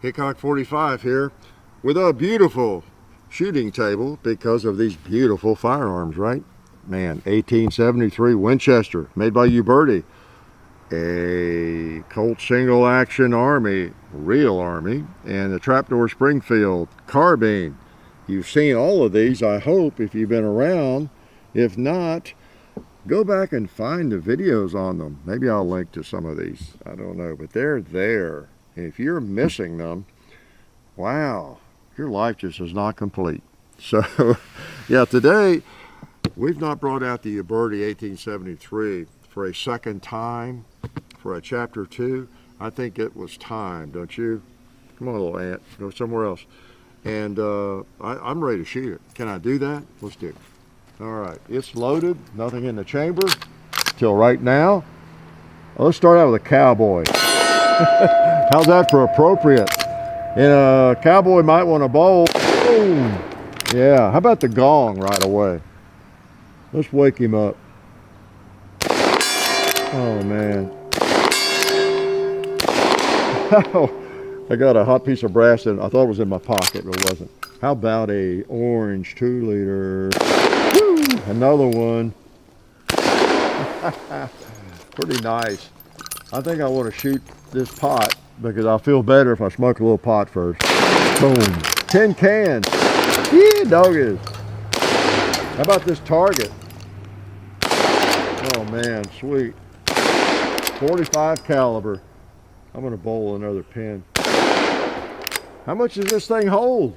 Hickok 45 here with a beautiful shooting table because of these beautiful firearms, right? Man, 1873 Winchester, made by Uberti. A Colt single action Army, real Army, and the trapdoor Springfield carbine. You've seen all of these, I hope, if you've been around. If not, go back and find the videos on them. Maybe I'll link to some of these. I don't know, but they're there. And if you're missing them, wow, your life just is not complete. So, yeah, today we've not brought out the Uberti 1873 for a second time, for a chapter 2. I think it was time, don't you? Come on, little ant, go somewhere else. And I'm ready to shoot it. Can I do that? Let's do it. All right, it's loaded, nothing in the chamber till right now. Let's start out with a cowboy. How's that for appropriate? And a cowboy might want to bowl. Boom. Yeah, how about the gong right away? Let's wake him up. Oh man. I got a hot piece of brass and I thought it was in my pocket, but it wasn't. How about a orange 2-liter? Woo! Another one. Pretty nice. I think I want to shoot this pot because I'll feel better if I smoke a little pot first. Boom. 10 cans. Yeah, doggies. How about this target? Oh man, sweet. 45 caliber. I'm going to bowl another pin. How much does this thing hold?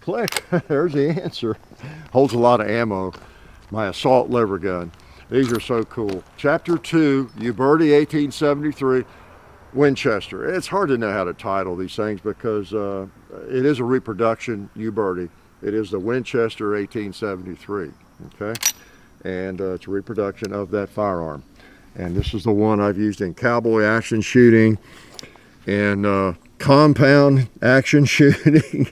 Click. There's the answer. Holds a lot of ammo. My assault lever gun. These are so cool. Chapter 2, Uberti 1873, Winchester. It's hard to know how to title these things because it is a reproduction Uberti. It is the Winchester 1873, okay? And it's a reproduction of that firearm. And this is the one I've used in cowboy action shooting and compound action shooting.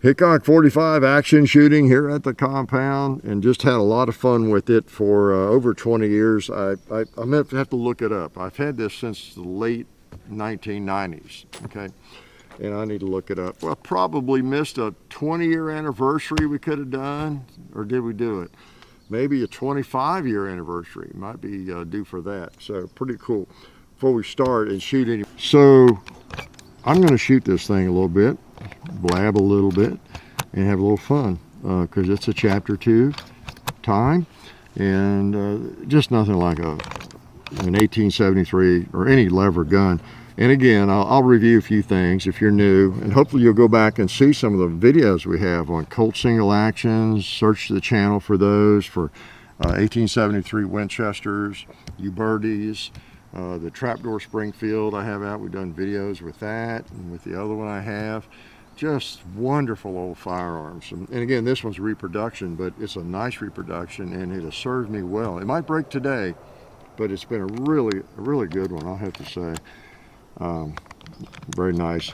Hickok 45 action shooting here at the compound, and just had a lot of fun with it for over 20 years. I'm going to have to look it up. I've had this since the late 1990s, okay? And I need to look it up. Well, I probably missed a 20-year anniversary we could have done, or did we do it? Maybe a 25-year anniversary. Might be due for that. So pretty cool. Before we start and shoot any, so I'm going to shoot this thing a little bit, blab a little bit, and have a little fun because it's a chapter 2 time, and just nothing like an 1873 or any lever gun. And again, I'll review a few things if you're new, and hopefully you'll go back and see some of the videos we have on Colt single actions. Search the channel for those, for 1873 Winchesters, Ubertis, the trapdoor Springfield I have out. We've done videos with that, and with the other one I have. Just wonderful old firearms. And again, this one's reproduction, but it's a nice reproduction, and it has served me well. It might break today, but it's been a really good one, I'll have to say. Very nice.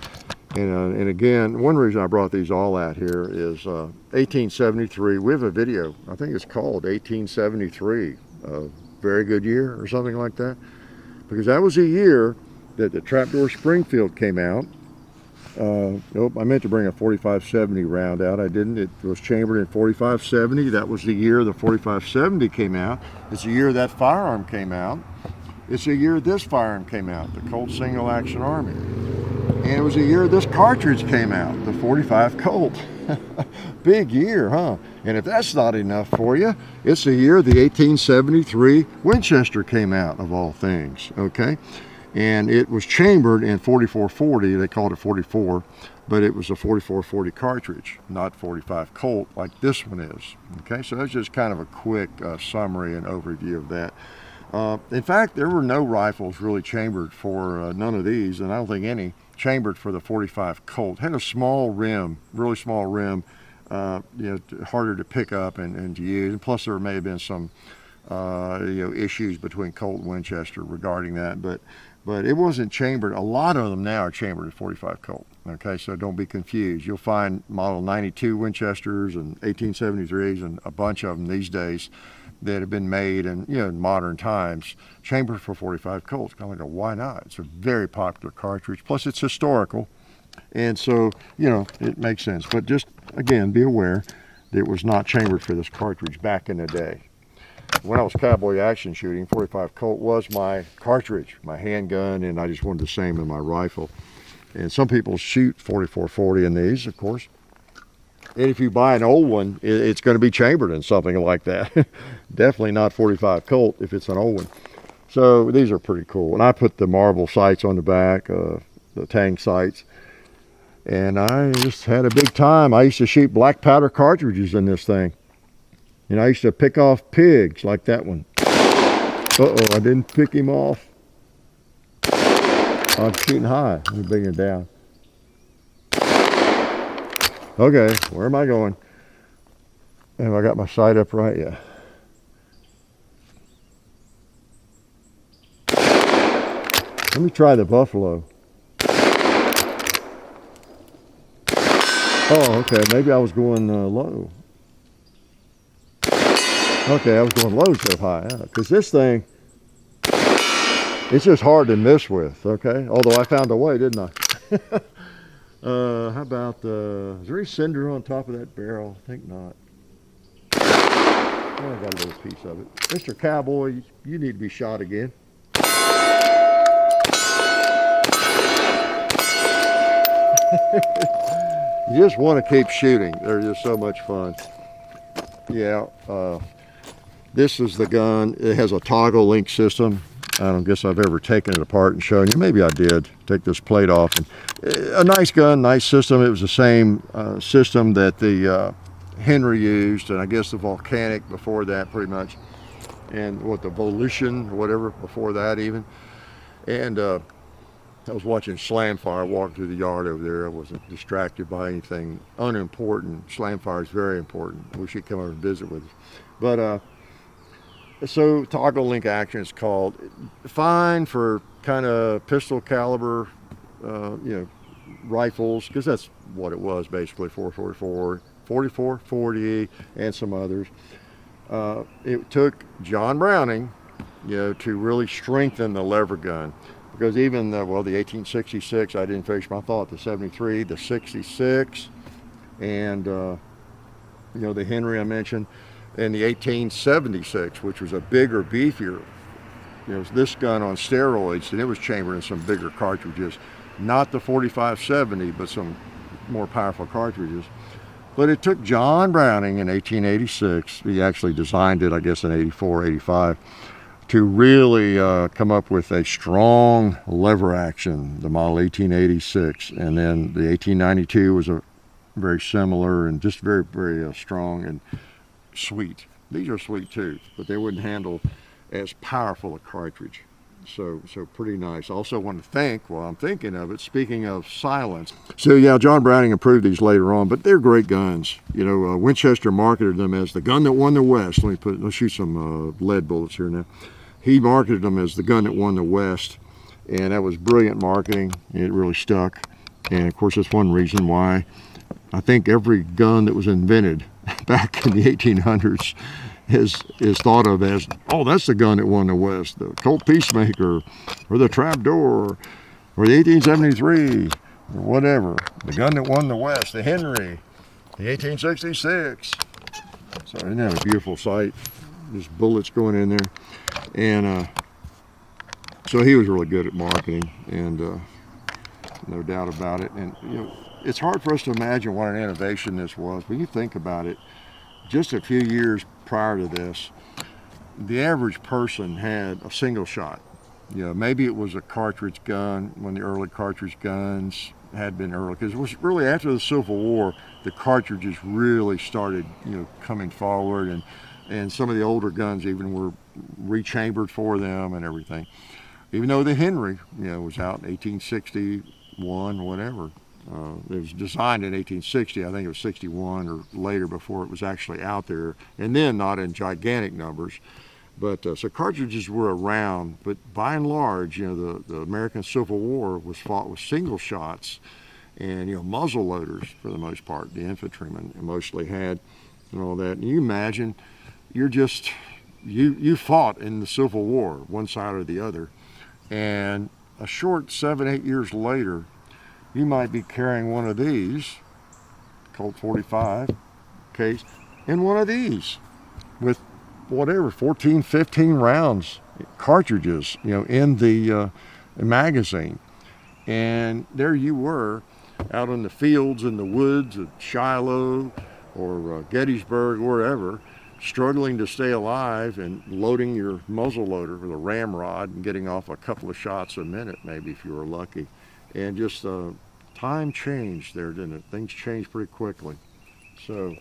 And again, one reason I brought these all out here is 1873. We have a video, I think it's called 1873, a very good year or something like that, because that was a year that the trapdoor Springfield came out. Nope, I meant to bring a 4570 round out. I didn't. It was chambered in 4570. That was the year the 4570 came out. It's the year that firearm came out. It's the year this firearm came out, the Colt Single Action Army. And it was the year this cartridge came out, the 45 Colt. Big year, huh? And if that's not enough for you, it's the year the 1873 Winchester came out, of all things, okay? And it was chambered in 4440. They called it 44, but it was a 4440 cartridge, not 45 Colt like this one is, okay? So that's just kind of a quick summary and overview of that. In fact, there were no rifles really chambered for none of these, and I don't think any chambered for the 45 Colt. Had a small rim, really small rim, harder to pick up and to use. And plus, there may have been some issues between Colt and Winchester regarding that, but it wasn't chambered. A lot of them now are chambered at 45 Colt. Okay, so don't be confused. You'll find Model 92 Winchesters and 1873s and a bunch of them these days that have been made in modern times, chambered for 45 Colts. Kind of like, why not? It's a very popular cartridge. Plus, it's historical. And so, you know, it makes sense. But just, again, be aware that it was not chambered for this cartridge back in the day. When I was cowboy action shooting, 45 Colt was my cartridge, my handgun, and I just wanted the same in my rifle. And some people shoot 44-40 in these, of course. And if you buy an old one, it's going to be chambered in something like that. Definitely not 45 Colt if it's an old one. So these are pretty cool. And I put the marble sights on the back, the Tang sights. And I just had a big time. I used to shoot black powder cartridges in this thing. And I used to pick off pigs like that one. Uh-oh, I didn't pick him off. I was shooting high. Let me bring it down. Okay, where am I going? Have I got my sight up right? Yeah. Let me try the buffalo. Oh, okay, maybe I was going low. Okay, I was going low so high, because this thing, it's just hard to miss with, okay? Although I found a way, didn't I? How about, is there any cinder on top of that barrel? I think not. Oh, I got a little piece of it. Mr. Cowboy, you need to be shot again. You just want to keep shooting. They're just so much fun. Yeah, this is the gun. It has a toggle link system. I don't guess I've ever taken it apart and shown you. Maybe I did. Take this plate off. And a nice gun, nice system. It was the same system that the Henry used, and I guess the Volcanic before that, pretty much. And what, the Volition, or whatever, before that even. And I was watching Slamfire, walking through the yard over there. I wasn't distracted by anything unimportant. Slamfire is very important. I wish he'd come over and visit with us. But so toggle link action is called. Fine for kind of pistol caliber, you know, rifles, because that's what it was basically. 444, 44, 40, and some others. It took John Browning, you know, to really strengthen the lever gun. Because even the 1866, I didn't finish my thought, the 73, the 66, and you know, the Henry I mentioned, and the 1876, which was a bigger, beefier, you know, this gun on steroids, and it was chambered in some bigger cartridges, not the 4570, but some more powerful cartridges. But it took John Browning in 1886, he actually designed it, I guess, in 84, 85, to really come up with a strong lever action, the model 1886. And then the 1892 was a very similar and just very, very strong and sweet. These are sweet too, but they wouldn't handle as powerful a cartridge. So pretty nice. Also want to thank, while I'm thinking of it, speaking of silence. So yeah, John Browning improved these later on, but they're great guns. You know, Winchester marketed them as the gun that won the West. Let's shoot some lead bullets here now. He marketed them as the gun that won the West, and that was brilliant marketing. It really stuck. And of course, that's one reason why I think every gun that was invented back in the 1800s is thought of as, oh, that's the gun that won the West. The Colt Peacemaker, or the Trapdoor, or the 1873, or whatever. The gun that won the West, the Henry, the 1866. So isn't that a beautiful sight? Just bullets going in there. And so he was really good at marketing, and no doubt about it. And you know, it's hard for us to imagine what an innovation this was. When you think about it, just a few years prior to this, the average person had a single shot. You know, maybe it was a cartridge gun when the early cartridge guns had been early, because it was really after the Civil War the cartridges really started, you know, coming forward, and some of the older guns even were rechambered for them and everything. Even though the Henry, you know, was out in 1861, whatever. It was designed in 1860, I think it was 61 or later before it was actually out there, and then not in gigantic numbers. But so cartridges were around, but by and large, you know, the American Civil War was fought with single shots, and you know, muzzle loaders for the most part. The infantrymen mostly had, and all that. And you imagine, you're just you fought in the Civil War, one side or the other, and a short 7-8 years later, you might be carrying one of these, Colt 45 case, in one of these with whatever, 14, 15 rounds, cartridges, in the magazine. And there you were out in the fields in the woods of Shiloh or Gettysburg, wherever, struggling to stay alive and loading your muzzle loader with a ramrod and getting off a couple of shots a minute, maybe, if you were lucky. And just time changed there, didn't it? Things changed pretty quickly. So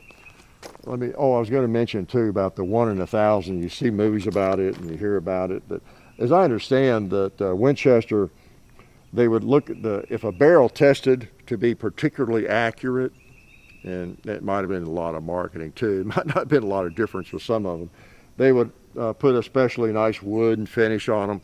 I was going to mention too about the 1 in 1,000. You see movies about it and you hear about it, but as I understand that Winchester, they would look at if a barrel tested to be particularly accurate, and that might have been a lot of marketing too. It might not have been a lot of difference with some of them. They would put especially nice wood and finish on them,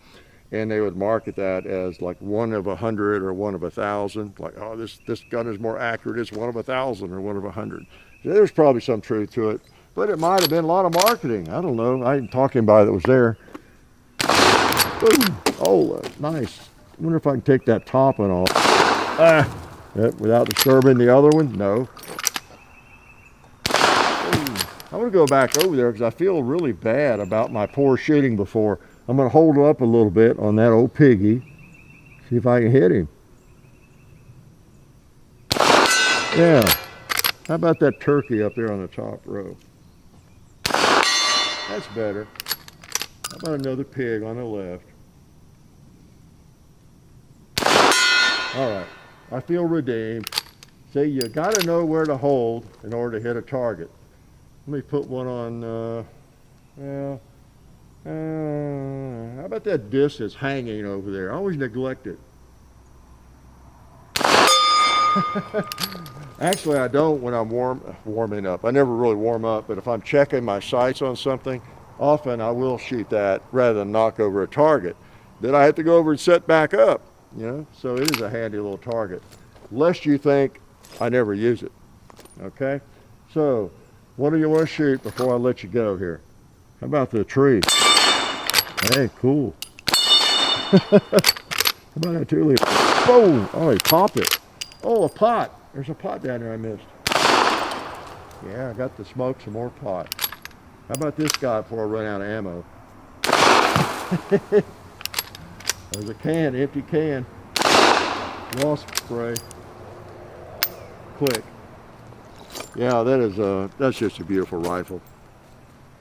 and they would market that as like 1 of 100 or 1 of 1,000. Like, oh, this gun is more accurate. It's 1 of 1,000 or 1 of 100. So there's probably some truth to it, but it might have been a lot of marketing. I don't know. I didn't talk to anybody that was there. Boom. Oh, nice. I wonder if I can take that top one off. Without disturbing the other one? No. I want to go back over there because I feel really bad about my poor shooting before. I'm going to hold up a little bit on that old piggy. See if I can hit him. Yeah. How about that turkey up there on the top row? That's better. How about another pig on the left? All right. I feel redeemed. See, you got to know where to hold in order to hit a target. Let me put one on, how about that disc that's hanging over there? I always neglect it. Actually, I don't when I'm warming up. I never really warm up, but if I'm checking my sights on something, often I will shoot that rather than knock over a target. Then I have to go over and set back up, so it is a handy little target. Lest you think I never use it, okay? So, what do you want to shoot before I let you go here? How about the tree? Hey, cool. How about that two-leaf? Boom! Oh, he popped it. Oh, a pot. There's a pot down there I missed. Yeah, I got to smoke some more pot. How about this guy before I run out of ammo? There's a can, empty can. Wasp spray. Click. Yeah, that's just a beautiful rifle.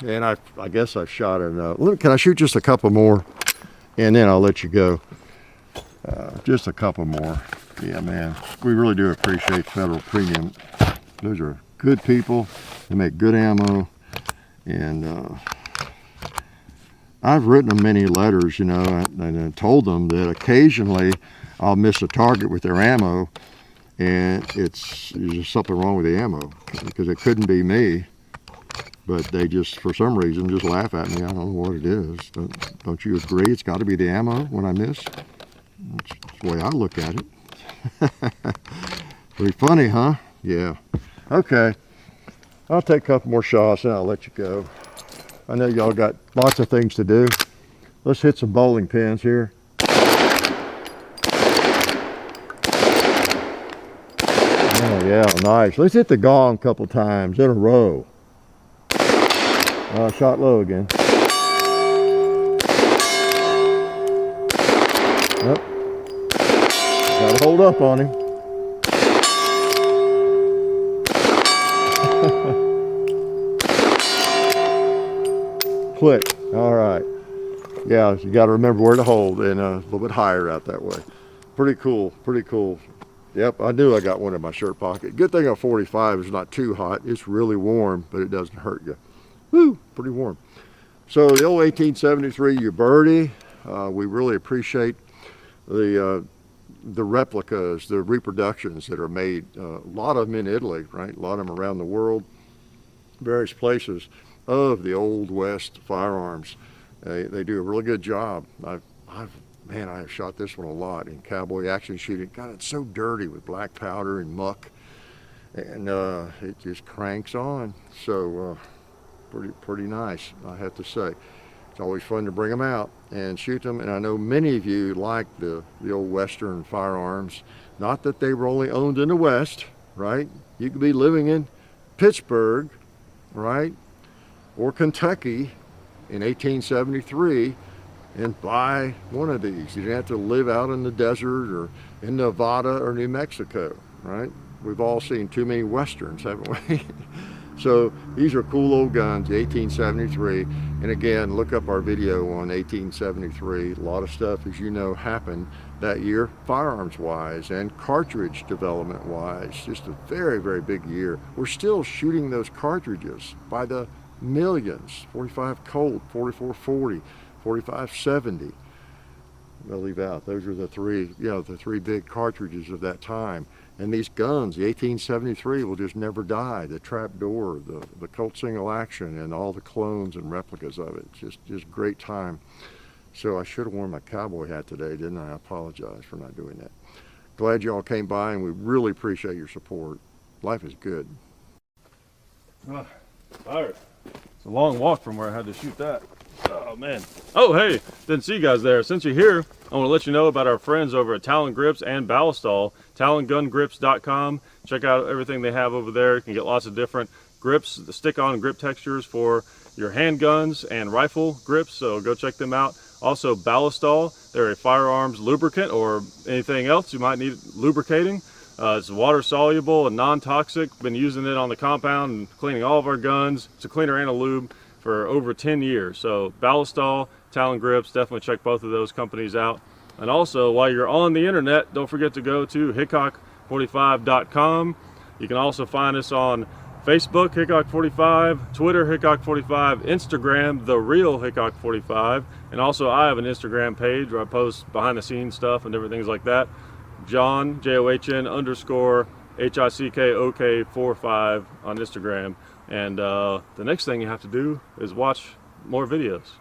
And I guess I've shot enough. Can I shoot just a couple more? And then I'll let you go. Just a couple more. Yeah, man, we really do appreciate Federal Premium. Those are good people. They make good ammo. And I've written them many letters, and told them that occasionally I'll miss a target with their ammo, and there's just something wrong with the ammo, because it couldn't be me. But they just, for some reason, just laugh at me. I don't know what it is. Don't you agree? It's got to be the ammo when I miss. That's the way I look at it. Pretty funny, huh? Yeah. Okay. I'll take a couple more shots and I'll let you go. I know y'all got lots of things to do. Let's hit some bowling pins here. Oh yeah, nice. Let's hit the gong a couple times in a row. Shot low again. Yep. Gotta hold up on him. Click. All right. Yeah, you got to remember where to hold, and a little bit higher out that way. Pretty cool. Pretty cool. Yep, I knew I got one in my shirt pocket. Good thing a 45 is not too hot. It's really warm, but it doesn't hurt you. Woo, pretty warm. So the old 1873 Uberti, we really appreciate the replicas, the reproductions that are made. A lot of them in Italy, right? A lot of them around the world, various places of the Old West firearms. They do a really good job. I have shot this one a lot in cowboy action shooting. God, it's so dirty with black powder and muck, and it just cranks on. So pretty nice, I have to say. It's always fun to bring them out and shoot them. And I know many of you like the old Western firearms, Not that they were only owned in the West, right? You could be living in Pittsburgh, right, or Kentucky in 1873 and buy one of these. You didn't have to live out in the desert or in Nevada or New Mexico, right? We've all seen too many Westerns, haven't we? So these are cool old guns, 1873. And again, look up our video on 1873. A lot of stuff, as you know, happened that year, firearms wise and cartridge development wise. Just a very, very big year. We're still shooting those cartridges by the millions. 45 Colt, 4440, 4570. I'll leave out, those are the three, the three big cartridges of that time. And these guns, the 1873, will just never die. The trap door, the Colt single action, and all the clones and replicas of it. Just great time. So I should have worn my cowboy hat today, didn't I? I apologize for not doing that. Glad you all came by, and we really appreciate your support. Life is good. Tired. It's a long walk from where I had to shoot that. Oh man. Oh hey, didn't see you guys there. Since you're here, I want to let you know about our friends over at Talon Grips and Ballistol. TalonGunGrips.com. Check out everything they have over there. You can get lots of different grips, the stick-on grip textures for your handguns and rifle grips, so go check them out. Also Ballistol, they're a firearms lubricant or anything else you might need lubricating. It's water soluble and non-toxic. Been using it on the compound and cleaning all of our guns. It's a cleaner and a lube for over 10 years. So Ballistol, Talon Grips, definitely check both of those companies out. And also, while you're on the internet, don't forget to go to hickok45.com. You can also find us on Facebook, Hickok45, Twitter, Hickok45, Instagram, The Real Hickok45. And also, I have an Instagram page where I post behind the scenes stuff and different things like that. John, JOHN_HICKOK45 on Instagram. And the next thing you have to do is watch more videos.